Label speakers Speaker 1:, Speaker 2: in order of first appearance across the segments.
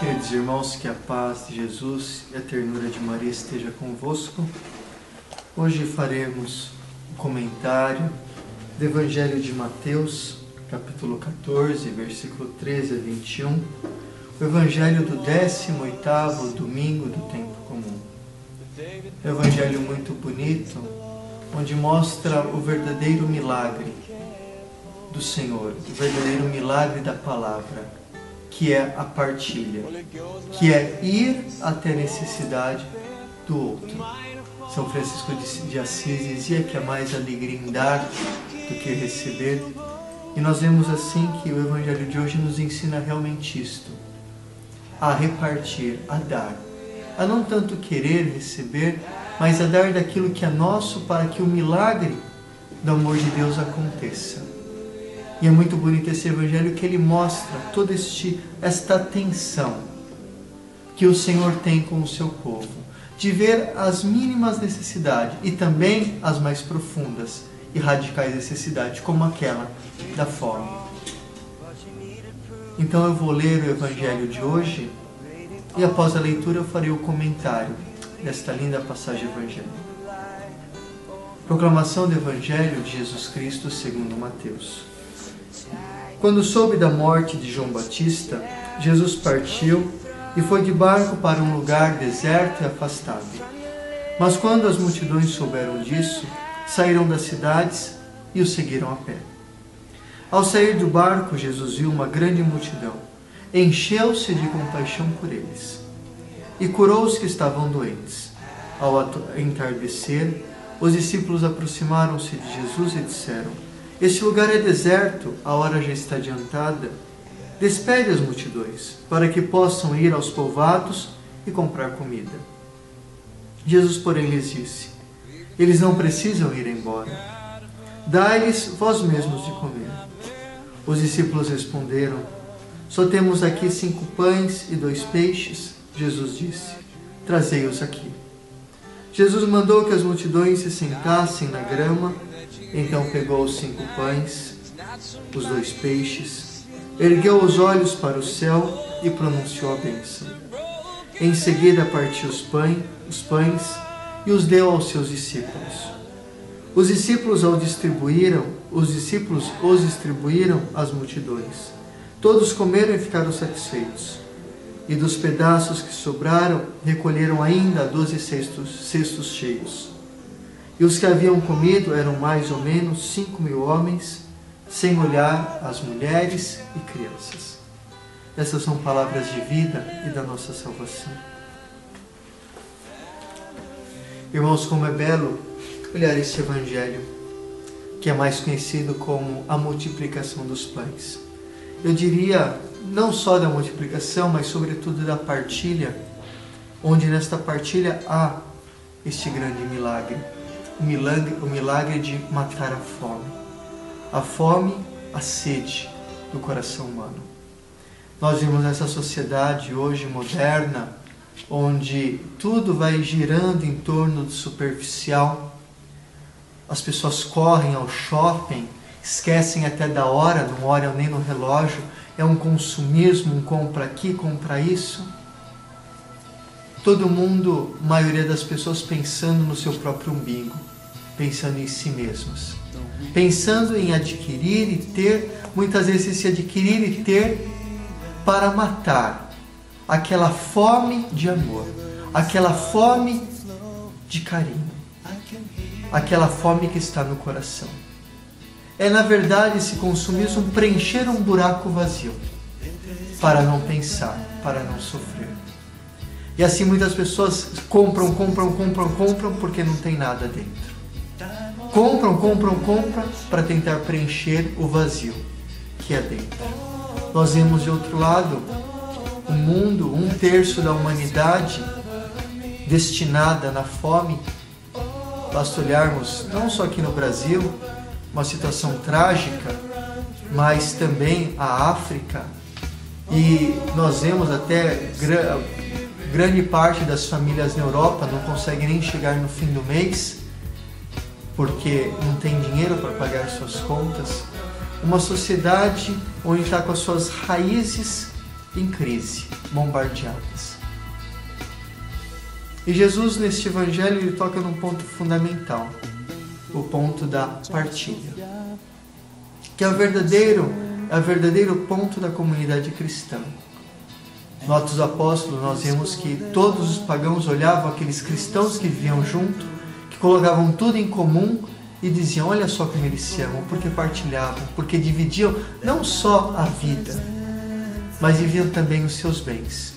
Speaker 1: Queridos irmãos, que a paz de Jesus e a ternura de Maria esteja convosco. Hoje faremos o comentário do Evangelho de Mateus, capítulo 14, versículo 13 a 21, o Evangelho do 18º domingo do tempo comum. É um Evangelho muito bonito, onde mostra o verdadeiro milagre do Senhor, o verdadeiro milagre da palavra, que é a partilha, que é ir até a necessidade do outro. São Francisco de Assis dizia que é mais alegria em dar do que receber, e nós vemos assim que o Evangelho de hoje nos ensina realmente isto, a repartir, a dar, a não tanto querer receber, mas a dar daquilo que é nosso para que o milagre do amor de Deus aconteça. E é muito bonito esse Evangelho que ele mostra toda esta tensão que o Senhor tem com o seu povo, de ver as mínimas necessidades e também as mais profundas e radicais necessidades, como aquela da fome. Então eu vou ler o Evangelho de hoje e após a leitura eu farei o comentário desta linda passagem evangélica. Proclamação do Evangelho de Jesus Cristo segundo Mateus. Quando soube da morte de João Batista, Jesus partiu e foi de barco para um lugar deserto e afastado. Mas quando as multidões souberam disso, saíram das cidades e o seguiram a pé. Ao sair do barco, Jesus viu uma grande multidão, encheu-se de compaixão por eles e curou os que estavam doentes. Ao entardecer, os discípulos aproximaram-se de Jesus e disseram: "Este lugar é deserto, a hora já está adiantada. Despede as multidões, para que possam ir aos povoados e comprar comida." Jesus, porém, lhes disse: "Eles não precisam ir embora. Dai-lhes vós mesmos de comer." Os discípulos responderam: "Só temos aqui 5 pães e 2 peixes." Jesus disse: "Trazei-os aqui." Jesus mandou que as multidões se sentassem na grama. Então pegou os 5 pães, os 2 peixes, ergueu os olhos para o céu e pronunciou a bênção. Em seguida partiu os pães e os deu aos seus discípulos. Os discípulos os distribuíram às multidões. Todos comeram e ficaram satisfeitos. E dos pedaços que sobraram, recolheram ainda 12 cestos cheios. E os que haviam comido eram mais ou menos 5.000 homens, sem olhar as mulheres e crianças. Essas são palavras de vida e da nossa salvação. Irmãos, como é belo olhar esse Evangelho, que é mais conhecido como a multiplicação dos pães. Eu diria, não só da multiplicação, mas sobretudo da partilha, onde nesta partilha há este grande milagre. O milagre de matar a fome, a sede do coração humano. Nós vivemos nessa sociedade hoje moderna, onde tudo vai girando em torno do superficial. As pessoas correm ao shopping, esquecem até da hora, não olham nem no relógio, é um consumismo, um compra aqui, compra isso. Todo mundo, a maioria das pessoas pensando no seu próprio umbigo, pensando em si mesmos, pensando em adquirir e ter, muitas vezes se adquirir e ter para matar aquela fome de amor, aquela fome de carinho, aquela fome que está no coração. É na verdade esse consumismo preencher um buraco vazio, para não pensar, para não sofrer. E assim muitas pessoas compram porque não tem nada dentro. Compram para tentar preencher o vazio que é dentro. Nós vemos de outro lado o mundo, 1/3 da humanidade destinada na fome. Basta olharmos, não só aqui no Brasil, uma situação trágica, mas também a África. E nós vemos até grande parte das famílias na Europa não conseguem nem chegar no fim do mês, porque não tem dinheiro para pagar suas contas. Uma sociedade onde está com as suas raízes em crise, bombardeadas. E Jesus, neste evangelho, ele toca num ponto fundamental, o ponto da partilha, que é o verdadeiro ponto da comunidade cristã. No Atos dos Apóstolos, nós vemos que todos os pagãos olhavam aqueles cristãos que viviam junto, que colocavam tudo em comum e diziam: olha só como eles se amam, porque partilhavam, porque dividiam não só a vida, mas viviam também os seus bens.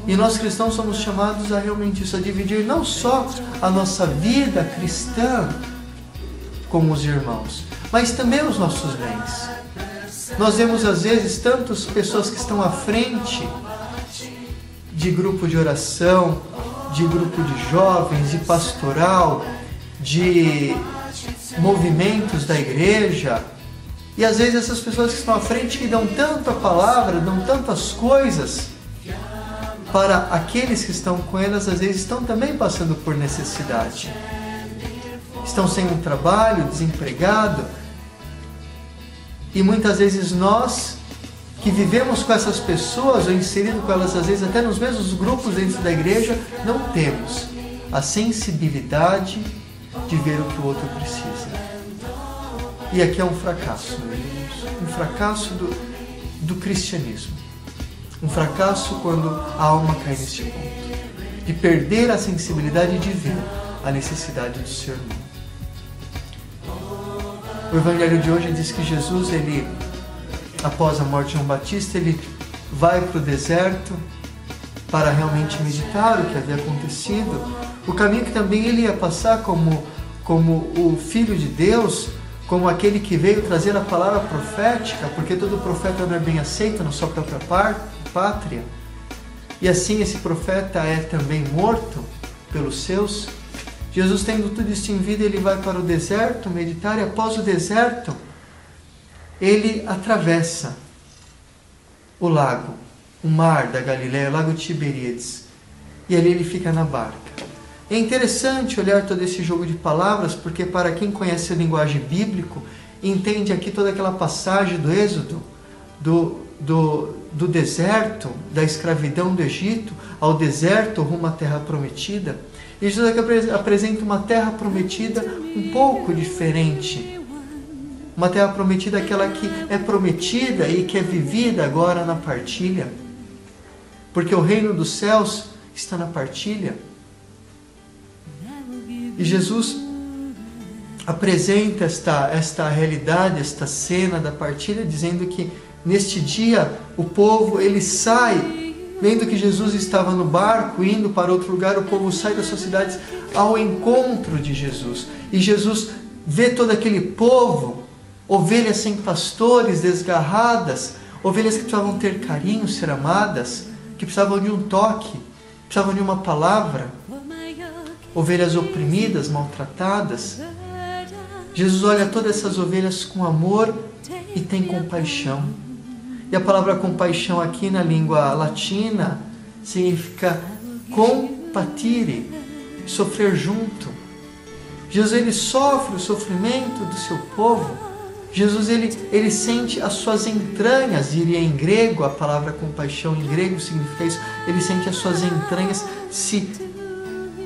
Speaker 1: E nós cristãos somos chamados a realmente isso, a dividir não só a nossa vida cristã com os irmãos, mas também os nossos bens. Nós vemos às vezes tantas pessoas que estão à frente de grupo de oração, de grupo de jovens, de pastoral, de movimentos da igreja, e às vezes essas pessoas que estão à frente que dão tanta palavra, dão tantas coisas para aqueles que estão com elas, às vezes estão também passando por necessidade, estão sem um trabalho, desempregado, e muitas vezes nós que vivemos com essas pessoas ou inseridos com elas, às vezes até nos mesmos grupos dentro da igreja, não temos a sensibilidade de ver o que o outro precisa. E aqui é um fracasso, meus irmãos, um fracasso do cristianismo. Um fracasso quando a alma cai neste ponto, de perder a sensibilidade de ver a necessidade do seu irmão. O evangelho de hoje diz que Jesus, ele, após a morte de João Batista, ele vai para o deserto para realmente meditar o que havia acontecido, o caminho que também ele ia passar como o Filho de Deus, como aquele que veio trazer a palavra profética, porque todo profeta não é bem aceito na sua própria pátria, e assim esse profeta é também morto pelos seus. Jesus, tendo tudo isso em vida, ele vai para o deserto meditar, e após o deserto ele atravessa o lago, o mar da Galileia, o lago Tiberíades, e ali ele fica na barca. É interessante olhar todo esse jogo de palavras, porque para quem conhece a linguagem bíblica, entende aqui toda aquela passagem do Êxodo, do deserto, da escravidão do Egito, ao deserto rumo à terra prometida. E Jesus aqui apresenta uma terra prometida um pouco diferente. Uma terra prometida, aquela que é prometida e que é vivida agora na partilha. Porque o reino dos céus está na partilha. E Jesus apresenta esta realidade, esta cena da partilha, dizendo que neste dia o povo ele sai, vendo que Jesus estava no barco indo para outro lugar, o povo sai das suas cidades ao encontro de Jesus. E Jesus vê todo aquele povo, ovelhas sem pastores, desgarradas, ovelhas que precisavam ter carinho, ser amadas, que precisavam de um toque, precisavam de uma palavra, ovelhas oprimidas, maltratadas. Jesus olha todas essas ovelhas com amor e tem compaixão. E a palavra compaixão aqui na língua latina significa compatire, sofrer junto. Jesus ele sofre o sofrimento do seu povo. Jesus ele sente as suas entranhas, diria em grego, a palavra compaixão em grego significa isso, ele sente as suas entranhas se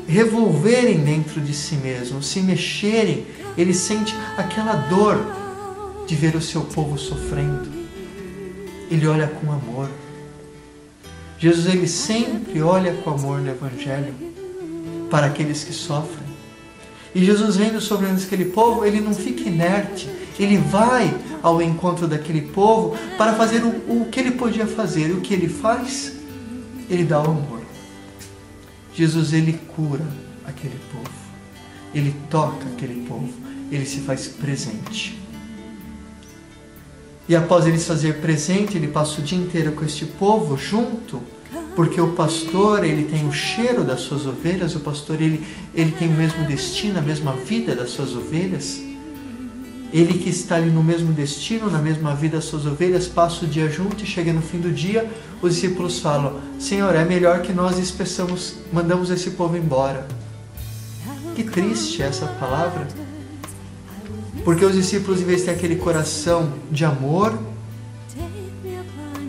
Speaker 1: revolverem dentro de si mesmo, se mexerem. Ele sente aquela dor de ver o seu povo sofrendo. Ele olha com amor. Jesus ele sempre olha com amor no Evangelho para aqueles que sofrem. E Jesus, vendo sobre aquele povo, ele não fica inerte. Ele vai ao encontro daquele povo para fazer o que ele podia fazer. O que ele faz? Ele dá o amor. Jesus ele cura aquele povo. Ele toca aquele povo. Ele se faz presente. E após ele se fazer presente, ele passa o dia inteiro com este povo junto, porque o pastor ele tem o cheiro das suas ovelhas, o pastor ele tem o mesmo destino, a mesma vida das suas ovelhas. Ele que está ali no mesmo destino, na mesma vida das suas ovelhas, passa o dia junto e chega no fim do dia, os discípulos falam: Senhor, é melhor que nós mandamos esse povo embora. Que triste essa palavra. Porque os discípulos, em vez de ter aquele coração de amor,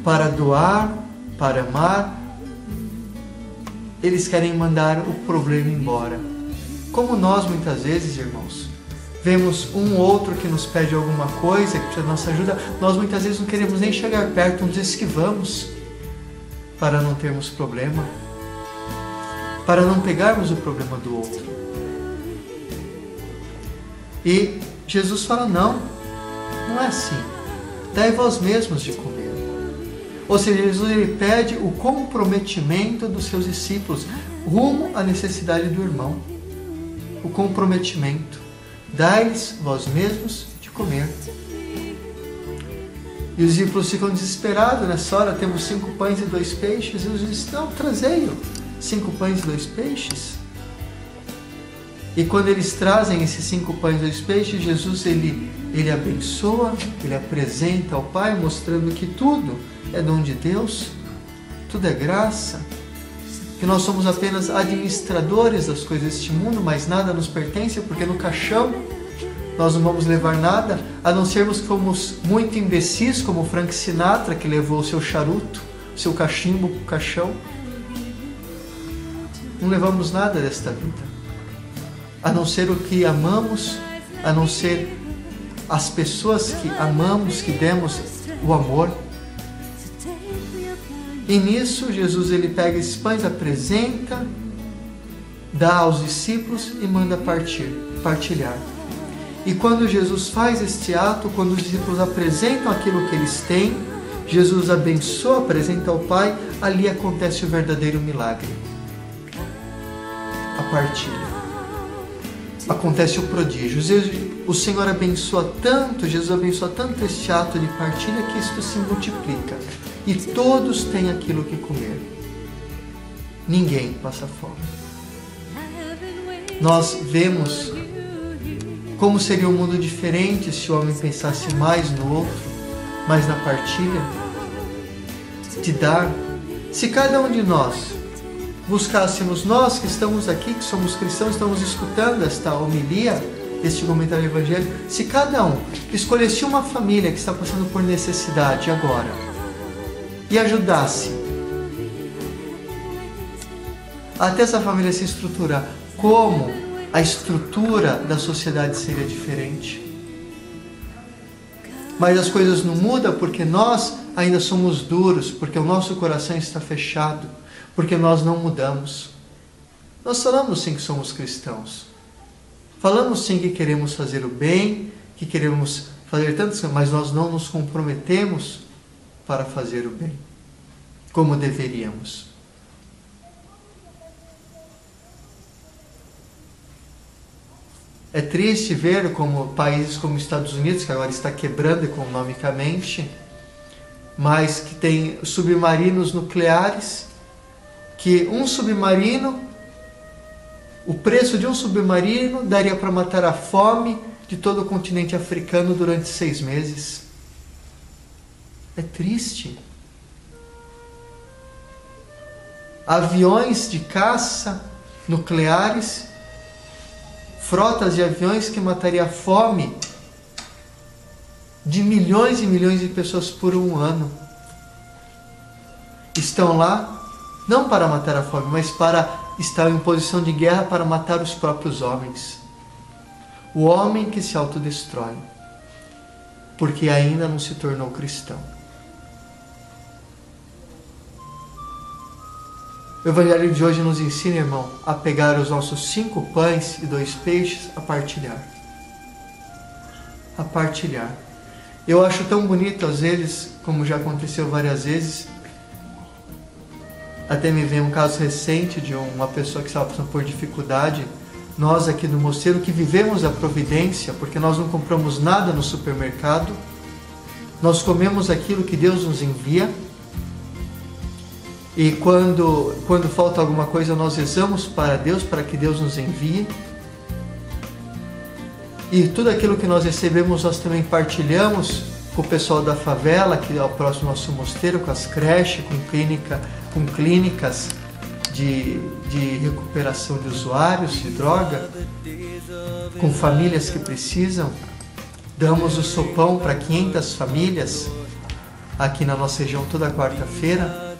Speaker 1: para doar, para amar, eles querem mandar o problema embora. Como nós muitas vezes, irmãos, vemos um ou outro que nos pede alguma coisa, que precisa da nossa ajuda, nós muitas vezes não queremos nem chegar perto, nos esquivamos para não termos problema, para não pegarmos o problema do outro. E Jesus fala, não é assim. Dai vós mesmos de comer. Ou seja, Jesus ele pede o comprometimento dos seus discípulos rumo à necessidade do irmão. O comprometimento. Dai-lhes vós mesmos de comer. E os discípulos ficam desesperados nessa hora. Temos 5 pães e 2 peixes. Jesus diz, não, trazei-o. 5 pães e 2 peixes. E quando eles trazem esses 5 pães e 2 peixes, Jesus ele abençoa, ele apresenta ao Pai, mostrando que tudo é dom de Deus, tudo é graça, que nós somos apenas administradores das coisas deste mundo, mas nada nos pertence, porque no caixão nós não vamos levar nada, a não sermos como muito imbecis, como Frank Sinatra, que levou o seu charuto, o seu cachimbo para o caixão. Não levamos nada desta vida, a não ser o que amamos, a não ser as pessoas que amamos, que demos o amor. E nisso, Jesus ele pega esses pães, apresenta, dá aos discípulos e manda partilhar. E quando Jesus faz este ato, quando os discípulos apresentam aquilo que eles têm, Jesus abençoa, apresenta ao Pai, ali acontece o verdadeiro milagre. A partilha. Acontece o prodígio. O Senhor abençoa tanto, Jesus abençoa tanto este ato de partilha que isto se multiplica. E todos têm aquilo que comer. Ninguém passa fome. Nós vemos como seria um mundo diferente se o homem pensasse mais no outro, mais na partilha, de dar. Se cada um de nós buscássemos, nós que estamos aqui, que somos cristãos, estamos escutando esta homilia, este comentário do Evangelho, se cada um escolhesse uma família que está passando por necessidade agora, e ajudasse até essa família se estruturar, como a estrutura da sociedade seria diferente. Mas as coisas não mudam porque nós ainda somos duros, porque o nosso coração está fechado, porque nós não mudamos. Nós falamos sim que somos cristãos, falamos sim que queremos fazer o bem, que queremos fazer tantas coisas, mas nós não nos comprometemos para fazer o bem, como deveríamos. É triste ver como países como os Estados Unidos, que agora está quebrando economicamente, mas que tem submarinos nucleares, que um submarino, o preço de um submarino daria para matar a fome de todo o continente africano durante 6 meses. É triste. Aviões de caça nucleares, frotas de aviões que mataria a fome de milhões e milhões de pessoas por um ano. Estão lá não para matar a fome, mas para estar em posição de guerra para matar os próprios homens. O homem que se autodestrói, porque ainda não se tornou cristão. O Evangelho de hoje nos ensina, irmão, a pegar os nossos 5 pães e 2 peixes, a partilhar. A partilhar. Eu acho tão bonito, às vezes, como já aconteceu várias vezes, até me veio um caso recente de uma pessoa que estava passando por dificuldade. Nós aqui no mosteiro que vivemos a providência, porque nós não compramos nada no supermercado, nós comemos aquilo que Deus nos envia. E quando falta alguma coisa, nós rezamos para Deus, para que Deus nos envie. E tudo aquilo que nós recebemos, nós também partilhamos com o pessoal da favela, que é o próximo nosso mosteiro, com as creches, com clínicas de recuperação de usuários de droga, com famílias que precisam. Damos o sopão para 500 famílias. aqui na nossa região toda quarta-feira.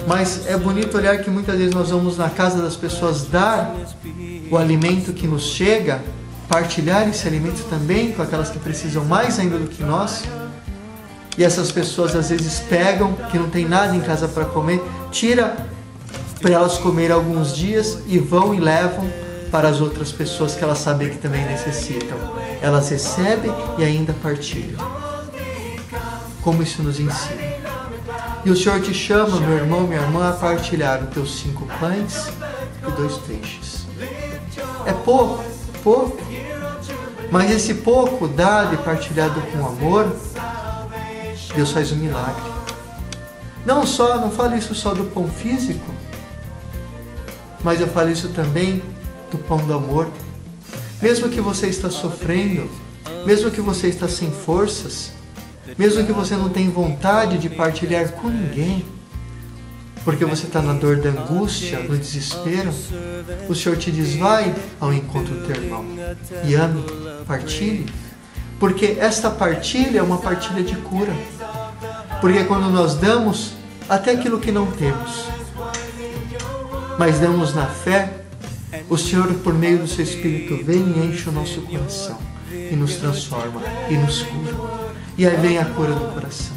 Speaker 1: Mas é bonito olhar que muitas vezes nós vamos na casa das pessoas dar o alimento que nos chega, partilhar esse alimento também com aquelas que precisam mais ainda do que nós. E essas pessoas às vezes pegam, que não tem nada em casa para comer, tira para elas comer alguns dias e vão e levam para as outras pessoas que elas sabem que também necessitam. Elas recebem e ainda partilham. Como isso nos ensina. E o Senhor te chama, meu irmão, minha irmã, a partilhar os teus 5 pães e 2 peixes. É pouco, pouco. Mas esse pouco dado e partilhado com amor, Deus faz um milagre. Não falo isso só do pão físico, mas eu falo isso também do pão do amor. Mesmo que você está sofrendo, mesmo que você está sem forças, mesmo que você não tenha vontade de partilhar com ninguém, porque você está na dor da angústia, no desespero, o Senhor te diz, vai ao encontro do teu irmão e ame, partilhe, porque esta partilha é uma partilha de cura. Porque quando nós damos até aquilo que não temos, mas damos na fé, o Senhor, por meio do seu Espírito, vem e enche o nosso coração e nos transforma e nos cura. E aí vem a cura do coração.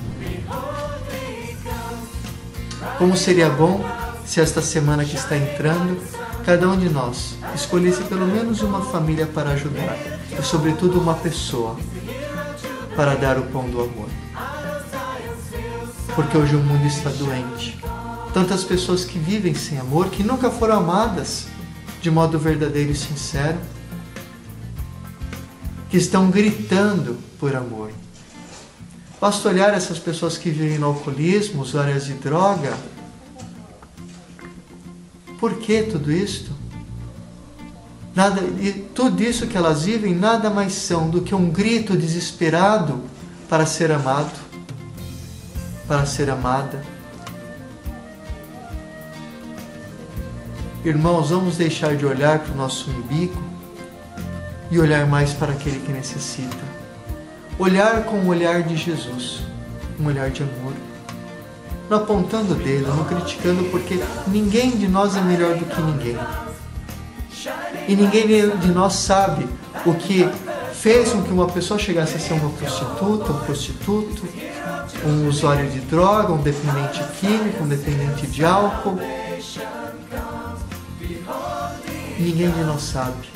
Speaker 1: Como seria bom se esta semana que está entrando, cada um de nós escolhesse pelo menos uma família para ajudar e, sobretudo, uma pessoa para dar o pão do amor. Porque hoje o mundo está doente. Tantas pessoas que vivem sem amor, que nunca foram amadas de modo verdadeiro e sincero, que estão gritando por amor. Basta olhar essas pessoas que vivem no alcoolismo, usuárias de droga. Por que tudo isto? Tudo isso que elas vivem nada mais são do que um grito desesperado para ser amado, para ser amada. Irmãos, vamos deixar de olhar para o nosso umbigo e olhar mais para aquele que necessita. Olhar com o olhar de Jesus, um olhar de amor. Não apontando o dedo, não criticando, porque ninguém de nós é melhor do que ninguém. E ninguém de nós sabe o que fez com que uma pessoa chegasse a ser uma prostituta, um prostituto, um usuário de droga, um dependente químico, um dependente de álcool. Ninguém de nós sabe.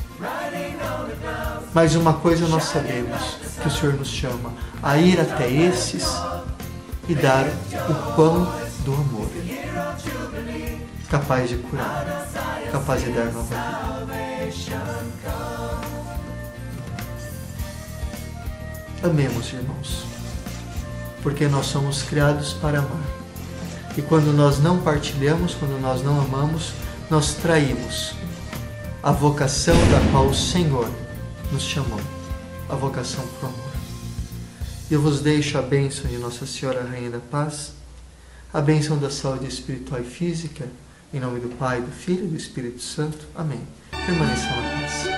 Speaker 1: Mas uma coisa nós sabemos, que o Senhor nos chama a ir até esses e dar o pão do amor, capaz de curar, capaz de dar nova vida. Amemos, irmãos, porque nós somos criados para amar. E quando nós não partilhamos, quando nós não amamos, nós traímos a vocação da qual o Senhor nos chamou, a vocação para o amor. Eu vos deixo a bênção de Nossa Senhora Rainha da Paz, a bênção da saúde espiritual e física, em nome do Pai, do Filho e do Espírito Santo. Amém. Permaneçam na paz.